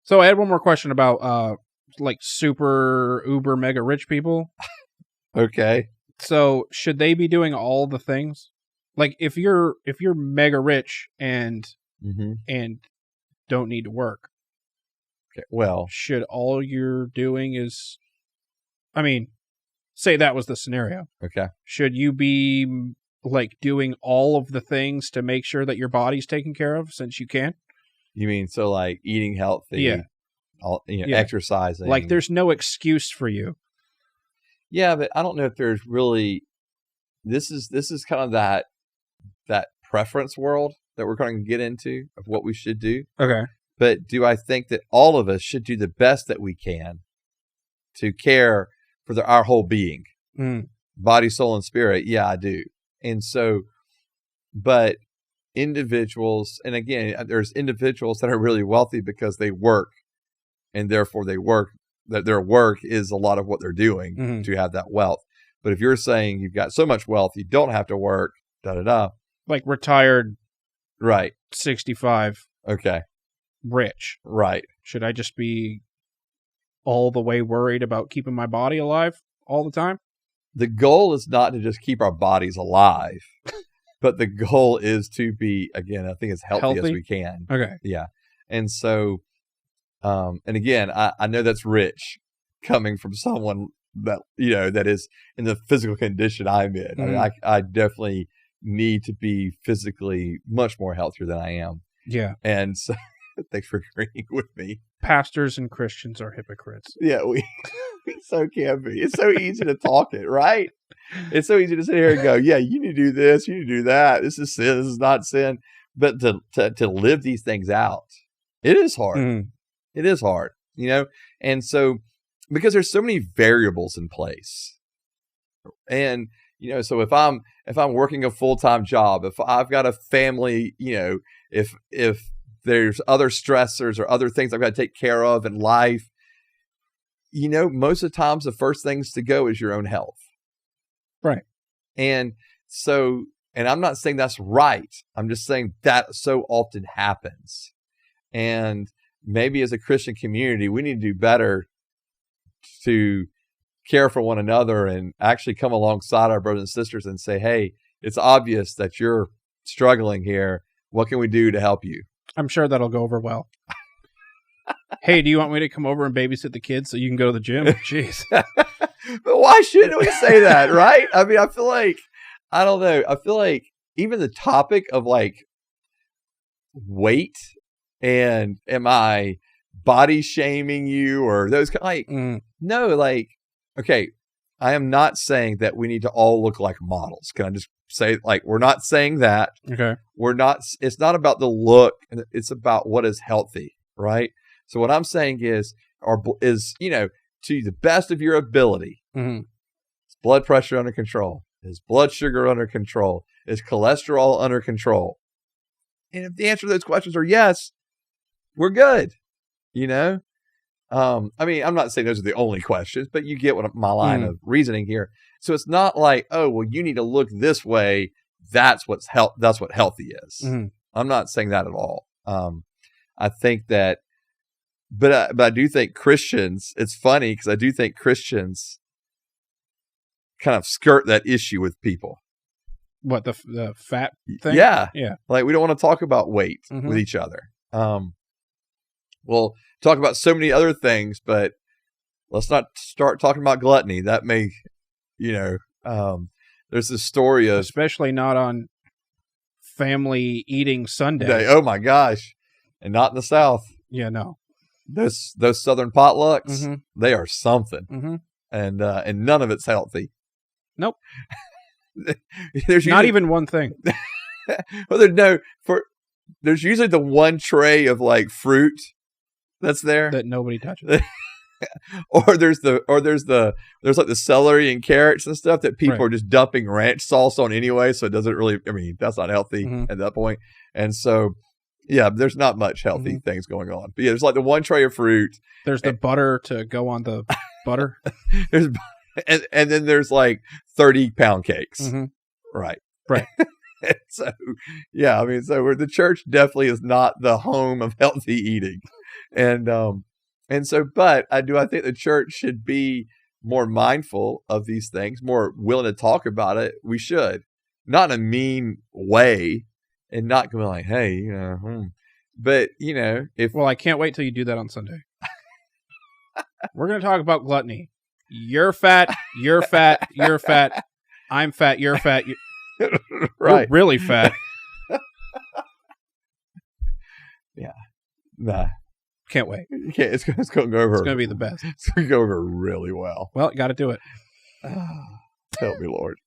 So I had one more question about like super uber mega rich people. Okay. So should they be doing all the things? Like if you're mega rich and don't need to work, Okay. Well, should all you're doing is, I mean, say that was the scenario. okay. Should you be like doing all of the things to make sure that your body's taken care of since you can? You mean so like eating healthy, Yeah. exercising. Like there's no excuse for you. Yeah, but I don't know if there's really. This is kind of that preference world that we're going to get into of what we should do. Okay. But do I think that all of us should do the best that we can to care for our whole being, body, soul, and spirit? Yeah, I do. And so, but individuals, and again, there's individuals that are really wealthy because they work, and therefore that their work is a lot of what they're doing to have that wealth. But if you're saying you've got so much wealth, you don't have to work, like retired, right? 65, okay, rich, right? Should I just be all the way worried about keeping my body alive all the time? The goal is not to just keep our bodies alive, but the goal is to be, again, I think as healthy as we can. Okay. Yeah. And so, and again, I know that's rich coming from someone that, that is in the physical condition I'm in. I mean, I definitely need to be physically much more healthier than I am. Yeah. And so, thanks for agreeing with me. Pastors and Christians are hypocrites. Yeah, we so can be. It's so easy to talk it, right? It's so easy to sit here and go, yeah, you need to do this, you need to do that. This is sin, this is not sin. But to live these things out, it is hard. It is hard, And so, because there's so many variables in place. And, so if I'm working a full-time job, if I've got a family, if there's other stressors or other things I've got to take care of in life, most of the times the first things to go is your own health. Right. And so, and I'm not saying that's right. I'm just saying that so often happens. And maybe as a Christian community, we need to do better to care for one another and actually come alongside our brothers and sisters and say, hey, it's obvious that you're struggling here. What can we do to help you? I'm sure that'll go over well. Hey, do you want me to come over and babysit the kids so you can go to the gym? Jeez. But why shouldn't we say that, right? I mean, I feel like, I don't know. I feel like even the topic of like weight and am I body shaming you or those no, like, okay, I am not saying that we need to all look like models. Can I just say, like, we're not saying that. Okay. It's not about the look. It's about what is healthy, right? So what I'm saying is to the best of your ability, is blood pressure under control? Is blood sugar under control? Is cholesterol under control? And if the answer to those questions are yes, we're good. I mean, I'm not saying those are the only questions, but you get what my line of reasoning here. So it's not like, oh, well, you need to look this way. That's what healthy is. I'm not saying that at all. I think that, but I do think Christians, it's funny because I do think Christians kind of skirt that issue with people. What, the fat thing? Yeah. Yeah. Like we don't want to talk about weight with each other. We'll talk about so many other things, but let's not start talking about gluttony. That may, there's this story of, especially not on Family Eating Sunday. Oh my gosh. And not in the South. Yeah, no. Those Southern potlucks, they are something. And none of it's healthy. Nope. There's not even one thing. Well, there's usually the one tray of like fruit that's there that nobody touches. or there's like the celery and carrots and stuff that people are just dumping ranch sauce on anyway. So it doesn't really, I mean, that's not healthy at that point. And so, yeah, there's not much healthy things going on. But yeah, there's like the one tray of fruit. There's the butter to go on the butter. And then there's like 30 pound cakes. Right. So, yeah, I mean, the church definitely is not the home of healthy eating. And so, but I think the church should be more mindful of these things, more willing to talk about it. We should, not in a mean way, and not going like, hey, you know, but you know, if Well, I can't wait till you do that on Sunday. We're going to talk about gluttony. You're fat. You're fat. You're fat. I'm fat. You're fat. right, You're really fat. yeah, nah, Can't wait. you can't. It's going to go over. It's going to be the best. It's going to go over really well. Well, got to do it. Help me, Lord.